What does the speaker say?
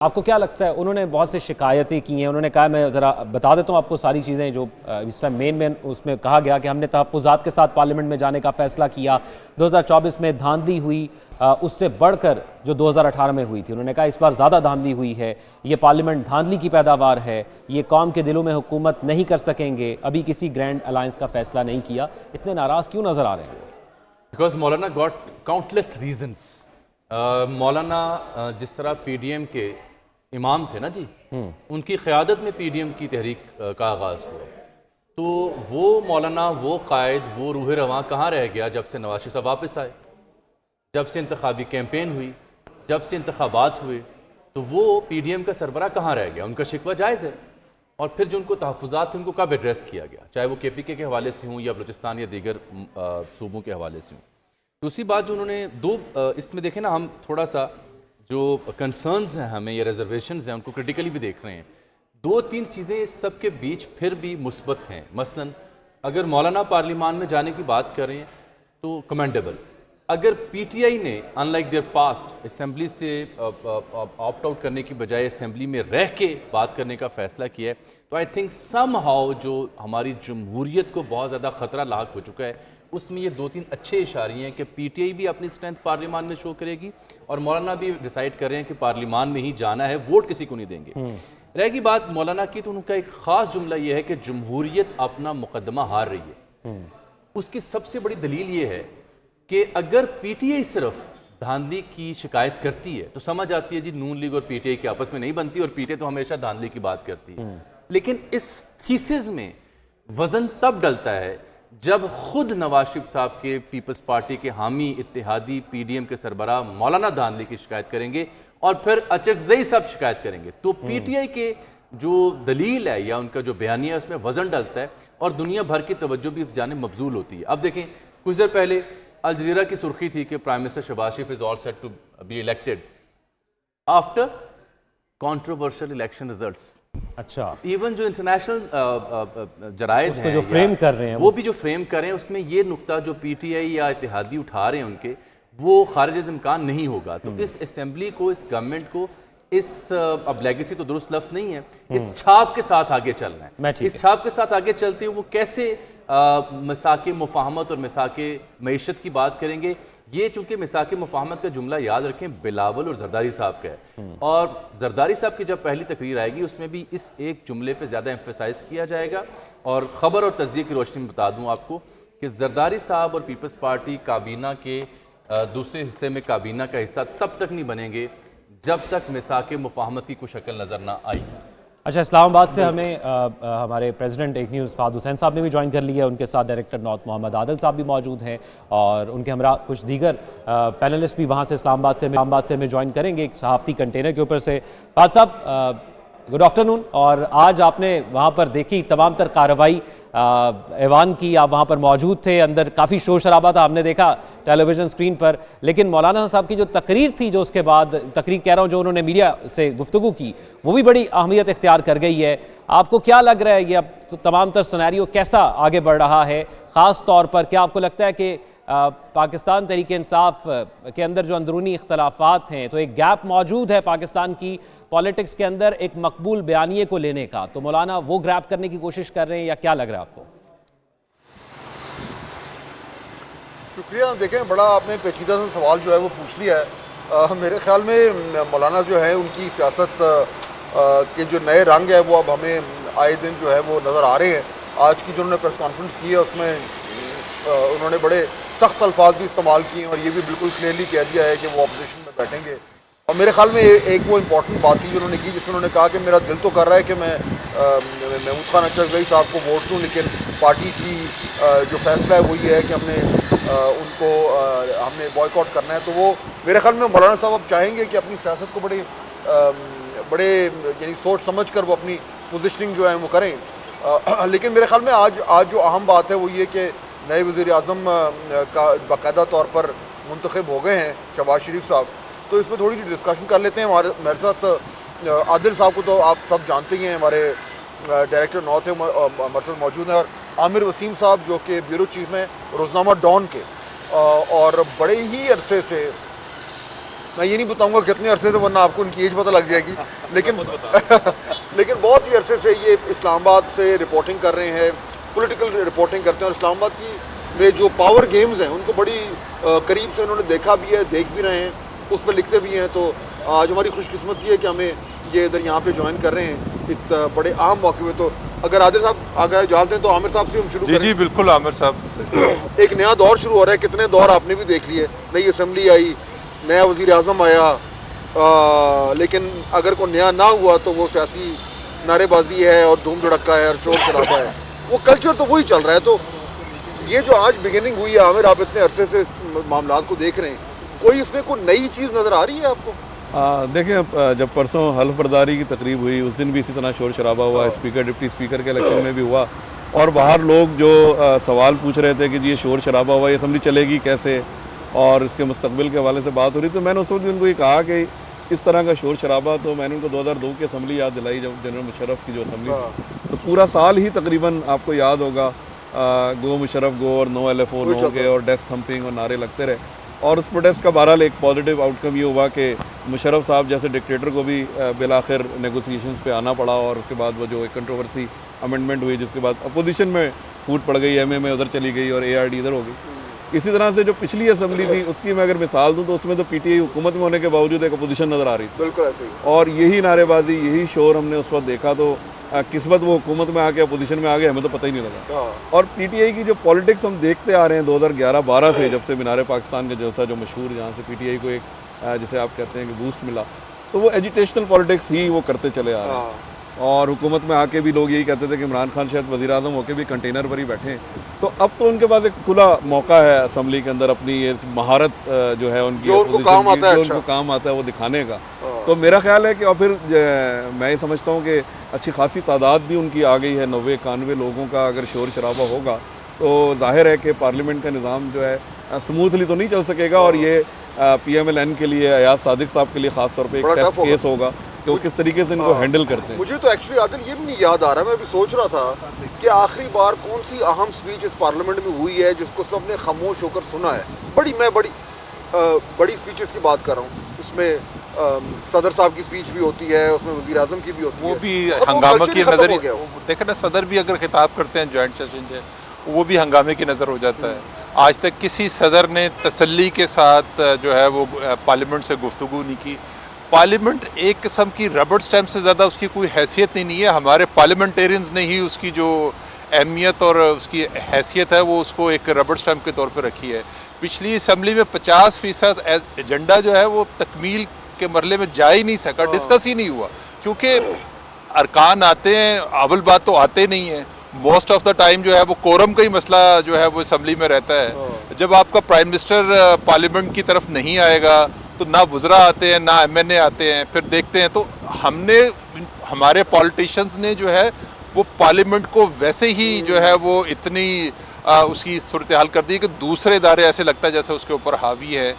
آپ کو کیا لگتا ہے؟ انہوں نے بہت سے شکایتیں کی ہیں، انہوں نے کہا، میں ذرا بتا دیتا ہوں آپ کو ساری چیزیں جو اس ٹائم مین اس میں کہا گیا کہ ہم نے تحفظات کے ساتھ پارلیمنٹ میں جانے کا فیصلہ کیا، 2024 میں دھاندلی ہوئی اس سے بڑھ کر جو 2018 میں ہوئی تھی، انہوں نے کہا اس بار زیادہ دھاندلی ہوئی ہے، یہ پارلیمنٹ دھاندلی کی پیداوار ہے، یہ قوم کے دلوں میں حکومت نہیں کر سکیں گے، ابھی کسی گرینڈ الائنس کا فیصلہ نہیں کیا۔ اتنے ناراض کیوں نظر آ رہے ہیں؟ Because Maulana got countless reasons. مولانا جس طرح پی ڈی ایم کے امام تھے نا جی، ان کی قیادت میں پی ڈی ایم کی تحریک کا آغاز ہوا، تو وہ مولانا، وہ قائد، وہ روح رواں کہاں رہ گیا جب سے نواز شریف صاحب واپس آئے، جب سے انتخابی کیمپین ہوئی، جب سے انتخابات ہوئے، تو وہ پی ڈی ایم کا سربراہ کہاں رہ گیا؟ ان کا شکوہ جائز ہے، اور پھر جو ان کو تحفظات تھے ان کو کب ایڈریس کیا گیا، چاہے وہ کے پی کے حوالے سے ہوں یا بلوچستان یا دیگر صوبوں کے حوالے سے ہوں۔ دوسری بات جو انہوں نے اس میں دیکھیں نا، ہم تھوڑا سا جو کنسرنز ہیں ہمیں یا ریزرویشنز ہیں ان کو کرٹیکلی بھی دیکھ رہے ہیں۔ 2-3 چیزیں اس سب کے بیچ پھر بھی مثبت ہیں۔ مثلا اگر مولانا پارلیمان میں جانے کی بات کریں تو کمینڈیبل۔ اگر پی ٹی آئی نے in like their past assembly سے آپٹ آؤٹ کرنے کی بجائے اسمبلی میں رہ کے بات کرنے کا فیصلہ کیا ہے، تو آئی تھنک سم ہاؤ جو ہماری جمہوریت کو بہت زیادہ خطرہ لاحق ہو چکا ہے، اس میں یہ 2-3 اچھے اشارے ہیں کہ پی ٹی آئی بھی اپنی اسٹرینتھ پارلیمان میں شو کرے گی، اور مولانا بھی ڈیسائیڈ کر رہے ہیں کہ پارلیمان میں ہی جانا ہے، ووٹ کسی کو نہیں دیں گے۔ رہ گی بات مولانا کی، تو ان کا ایک خاص جملہ یہ ہے کہ جمہوریت اپنا مقدمہ ہار رہی ہے۔ اس کی سب سے بڑی دلیل یہ ہے کہ اگر پی ٹی آئی صرف دھاندلی کی شکایت کرتی ہے تو سمجھ آتی ہے جی نون لیگ اور پی ٹی آئی کے آپس میں نہیں بنتی، اور پی ٹی آئی تو ہمیشہ دھاندلی کی بات کرتی ہے، لیکن اس تھیسز میں وزن تب ڈلتا ہے جب خود نواز شریف صاحب کے پیپلز پارٹی کے حامی اتحادی پی ڈی ایم کے سربراہ مولانا دھاندلی کی شکایت کریں گے، اور پھر اچکزئی صاحب شکایت کریں گے، تو پی ٹی آئی کے جو دلیل ہے یا ان کا جو بیانیہ ہے اس میں وزن ڈلتا ہے، اور دنیا بھر کی توجہ بھی اس جانب مبذول ہوتی ہے۔ اب دیکھیں، کچھ دیر پہلے الجزیرہ کی سرخی تھی کہ prime minister Shehbaz Sharif is all set to be elected after controversial election results. اچھا، ایون جو انٹرنیشنل جرائد ہیں جو فریم کر رہے ہیں، وہ بھی جو فریم کر رہے ہیں، اس میں یہ نقطہ جو پی ٹی آئی یا اتحادی اٹھا رہے ہیں ان کے، وہ خارج از امکان نہیں ہوگا۔ تو اس اسمبلی کو، اس گورنمنٹ کو، اب لیگیسی تو درست لفظ نہیں ہے، اس چھاپ کے ساتھ آگے چلنا ہے۔ اس چھاپ کے ساتھ آگے چلتے ہوئے وہ کیسے مساک مفاہمت اور مساک معیشت کی بات کریں گے؟ یہ چونکہ مساک مفاہمت کا جملہ یاد رکھیں بلاول اور زرداری صاحب کا ہے، اور زرداری صاحب کی جب پہلی تقریر آئے گی اس میں بھی اس ایک جملے پہ زیادہ ایمفیسائز کیا جائے گا۔ اور خبر اور تجزیے کی روشنی میں بتا دوں آپ کو کہ زرداری صاحب اور پیپلز پارٹی کابینہ کے دوسرے حصے میں کابینہ کا حصہ تب تک نہیں بنیں گے جب تک مساک مفاہمت کی کوئی شکل نظر نہ آئی۔ اچھا، اسلام آباد سے ہمیں ہمارے پریزیڈنٹ ایک نیوز فہد حسین صاحب نے بھی جوائن کر لیا ہے، ان کے ساتھ ڈائریکٹر نارتھ محمد عادل صاحب بھی موجود ہیں، اور ان کے ہمراہ کچھ دیگر پینلسٹ بھی وہاں سے اسلام آباد سے ہمیں جوائن کریں گے ایک صحافتی کنٹینر کے اوپر سے۔ فہد صاحب، گڈ آفٹرنون، اور آج آپ نے وہاں پر دیکھی تمام تر کارروائی ایوان کی، آپ وہاں پر موجود تھے، اندر کافی شور شرابہ تھا، ہم نے دیکھا ٹیلی ویژن اسکرین پر، لیکن مولانا صاحب کی جو تقریر تھی، جو اس کے بعد تقریر کہہ رہا ہوں جو انہوں نے میڈیا سے گفتگو کی، وہ بھی بڑی اہمیت اختیار کر گئی ہے۔ آپ کو کیا لگ رہا ہے یہ اب تمام تر سینیریو کیسا آگے بڑھ رہا ہے؟ خاص طور پر کیا آپ کو لگتا ہے کہ پاکستان تحریک انصاف کے اندر جو اندرونی اختلافات ہیں، تو ایک گیپ موجود ہے پاکستان کی پالیٹکس کے اندر ایک مقبول بیانیے کو لینے کا، تو مولانا وہ گریب کرنے کی کوشش کر رہے ہیں یا کیا لگ رہا ہے آپ کو؟ شکریہ۔ دیکھیں، بڑا آپ نے پیچیدہ سا سوال جو ہے وہ پوچھ لیا ہے۔ میرے خیال میں مولانا جو ہے ان کی سیاست کے جو نئے رنگ ہے وہ اب ہمیں آئے دن جو ہے وہ نظر آ رہے ہیں۔ آج کی جو انہوں نے پریس کانفرنس کی ہے اس میں انہوں نے بڑے سخت الفاظ بھی استعمال کیے ہیں، اور یہ بھی بالکل کلیئرلی کہہ دیا ہے کہ وہ اپوزیشن میں بیٹھیں گے۔ اور میرے خیال میں ایک وہ امپورٹنٹ بات تھی جو انہوں نے کی، جس میں انہوں نے کہا کہ میرا دل تو کر رہا ہے کہ میں محمود خان اچکزئی صاحب کو ووٹ دوں، لیکن پارٹی کی جو فیصلہ ہے وہ یہ ہے کہ ان کو ہم نے بوائیکاٹ کرنا ہے۔ تو وہ میرے خیال میں مولانا صاحب اب چاہیں گے کہ اپنی سیاست کو بڑے یعنی سوچ سمجھ کر وہ اپنی پوزیشننگ جو ہے وہ کریں۔ لیکن میرے خیال میں آج جو اہم بات ہے وہ یہ کہ نئے وزیر اعظم کا باقاعدہ طور پر منتخب ہو گئے ہیں شہباز شریف صاحب، تو اس میں تھوڑی سی ڈسکشن کر لیتے ہیں۔ میرے ساتھ عادل صاحب کو تو آپ سب جانتے ہی ہیں، ہمارے ڈائریکٹر نارتھ مرکز موجود ہیں، اور عامر وسیم صاحب جو کہ بیورو چیف ہیں روزنامہ ڈان کے، اور بڑے ہی عرصے سے میں یہ نہیں بتاؤں گا کتنے عرصے سے، ورنہ آپ کو ان کی ایج پتہ لگ جائے گی، لیکن لیکن بہت ہی عرصے سے یہ اسلام آباد سے رپورٹنگ کر رہے ہیں، پولیٹیکل رپورٹنگ کرتے ہیں، اور اسلام آباد کی میں جو پاور گیمز ہیں ان کو بڑی قریب سے انہوں نے دیکھا بھی ہے، دیکھ بھی رہے ہیں، اس پہ لکھتے بھی ہیں. تو آج ہماری خوش قسمتی ہے کہ ہمیں یہ ادھر یہاں پہ جوائن کر رہے ہیں اس بڑے اہم موقع پہ. تو اگر عادل صاحب آگے جانتے ہیں تو عامر صاحب سے ہم شروع کریں. جی بالکل عامر صاحب. ایک نیا دور شروع ہو رہا ہے، کتنے دور آپ نے بھی دیکھ لیے، نئی اسمبلی آئی، نیا وزیر اعظم آیا، لیکن اگر کوئی نیا نہ ہوا تو وہ سیاسی نعرے بازی ہے اور دھوم دھڑکا ہے اور شور شرابہ ہے. وہ کلچر تو وہی چل رہا ہے. تو یہ جو آج بگننگ ہوئی ہے عامر، آپ اتنے عرصے سے معاملات کو دیکھ رہے ہیں، کوئی اس میں کوئی نئی چیز نظر آ رہی ہے آپ کو؟ دیکھیں جب پرسوں حلف برداری کی تقریب ہوئی اس دن بھی اسی طرح شور شرابہ ہوا، اسپیکر ڈپٹی اسپیکر کے الیکشن میں بھی ہوا، اور باہر لوگ جو سوال پوچھ رہے تھے کہ جی یہ شور شرابہ ہوا، یہ اسمبلی چلے گی کیسے اور اس کے مستقبل کے حوالے سے بات ہو رہی. تو میں نے اس وقت ان کو یہ کہا کہ اس طرح کا شور شرابہ، تو میں نے ان کو 2002 کی اسمبلی یاد دلائی جب جنرل مشرف کی جو اسمبلی تھی، تو پورا سال ہی تقریباً آپ کو یاد ہوگا گو مشرف گو اور نو ایل ایف او نو کے اور ڈیسک تھمپنگ اور نعرے لگتے رہے. اور اس پروٹیسٹ کا بہرحال ایک پازیٹیو آؤٹ کم یہ ہوا کہ مشرف صاحب جیسے ڈکٹیٹر کو بھی بالآخر نیگوسیشنز پہ آنا پڑا، اور اس کے بعد وہ جو ایک کنٹروورسی امینڈمنٹ ہوئی جس کے بعد اپوزیشن میں پھوٹ پڑ گئی، ایم اے میں ادھر چلی گئی اور اے آر ڈی ادھر ہو گئی. اسی طرح سے جو پچھلی اسمبلی تھی اس کی میں اگر مثال دوں تو اس میں تو پی ٹی آئی حکومت میں ہونے کے باوجود ایک اپوزیشن نظر آ رہی تھی، بالکل ایسے ہی. اور یہی نعرے بازی یہی شور ہم نے اس وقت دیکھا. تو قسمت وہ حکومت میں آ کے اپوزیشن میں آ گئے، ہمیں تو پتہ ہی نہیں لگا. اور پی ٹی آئی کی جو پالیٹکس ہم دیکھتے آ رہے ہیں 2011-12 سے، جب سے مینار پاکستان کا جلسہ جو مشہور جہاں سے پی ٹی آئی کو ایک جسے آپ کہتے ہیں کہ بوسٹ ملا، تو وہ ایجیٹیشنل پالیٹکس ہی وہ کرتے چلے آ رہے ہیں. اور حکومت میں آ کے بھی لوگ یہی کہتے تھے کہ عمران خان شاید وزیر اعظم ہو کے بھی کنٹینر پر ہی بیٹھے ہیں. تو اب تو ان کے پاس ایک کھلا موقع ہے اسمبلی کے اندر اپنی یہ مہارت جو ہے ان کی جو ان کو کام آتا ہے وہ دکھانے کا. تو میرا خیال ہے کہ اور پھر میں یہ سمجھتا ہوں کہ اچھی خاصی تعداد بھی ان کی آ گئی ہے، 90-91 لوگوں کا اگر شور شرابہ ہوگا تو ظاہر ہے کہ پارلیمنٹ کا نظام جو ہے سموتھلی تو نہیں چل سکے گا. اور یہ پی ایم ایل این کے لیے، ایاز صادق صاحب کے لیے خاص طور پہ ایک ٹیسٹ کیس ہوگا کہ وہ کس طریقے سے ان کو ہینڈل کرتے ہیں. مجھے تو ایکچولی عادل یہ بھی نہیں یاد آ رہا، میں ابھی سوچ رہا تھا کہ آخری بار کون سی اہم اسپیچ اس پارلیمنٹ میں ہوئی ہے جس کو سب نے خاموش ہو کر سنا ہے. بڑی اسپیچز کی بات کر رہا ہوں، اس میں صدر صاحب کی اسپیچ بھی ہوتی ہے، اس میں وزیر اعظم کی بھی ہوتی ہے، وہ بھی ہنگامہ کی نظر. دیکھیں نا، صدر بھی اگر خطاب کرتے ہیں جوائنٹ سیشن سے، وہ بھی ہنگامے کی نظر ہو جاتا ہے. آج تک کسی صدر نے تسلی کے ساتھ جو ہے وہ پارلیمنٹ سے گفتگو نہیں کی. پارلیمنٹ ایک قسم کی ربڑ اسٹیمپ سے زیادہ اس کی کوئی حیثیت نہیں ہے. ہمارے پارلیمنٹیرینز نے ہی اس کی جو اہمیت اور اس کی حیثیت ہے وہ اس کو ایک ربڑ اسٹیمپ کے طور پہ رکھی ہے. پچھلی اسمبلی میں 50% ایجنڈا جو ہے وہ تکمیل کے مرحلے میں جا ہی نہیں سکا، ڈسکس ہی نہیں ہوا، کیونکہ ارکان آتے ہیں، اول بات تو آتے نہیں ہیں. موسٹ آف دا ٹائم جو ہے وہ کورم کا ہی مسئلہ جو ہے وہ اسمبلی میں رہتا ہے. جب آپ کا پرائم منسٹر پارلیمنٹ کی طرف نہیں آئے گا تو نہ وزراء آتے ہیں نہ ایم این اے آتے ہیں. پھر دیکھتے ہیں تو ہمارے پالیٹیشینز نے جو ہے وہ پارلیمنٹ کو ویسے ہی جو ہے وہ اتنی اس کی صورتحال کر دی کہ دوسرے ادارے ایسے لگتا ہے جیسے اس کے اوپر حاوی ہے.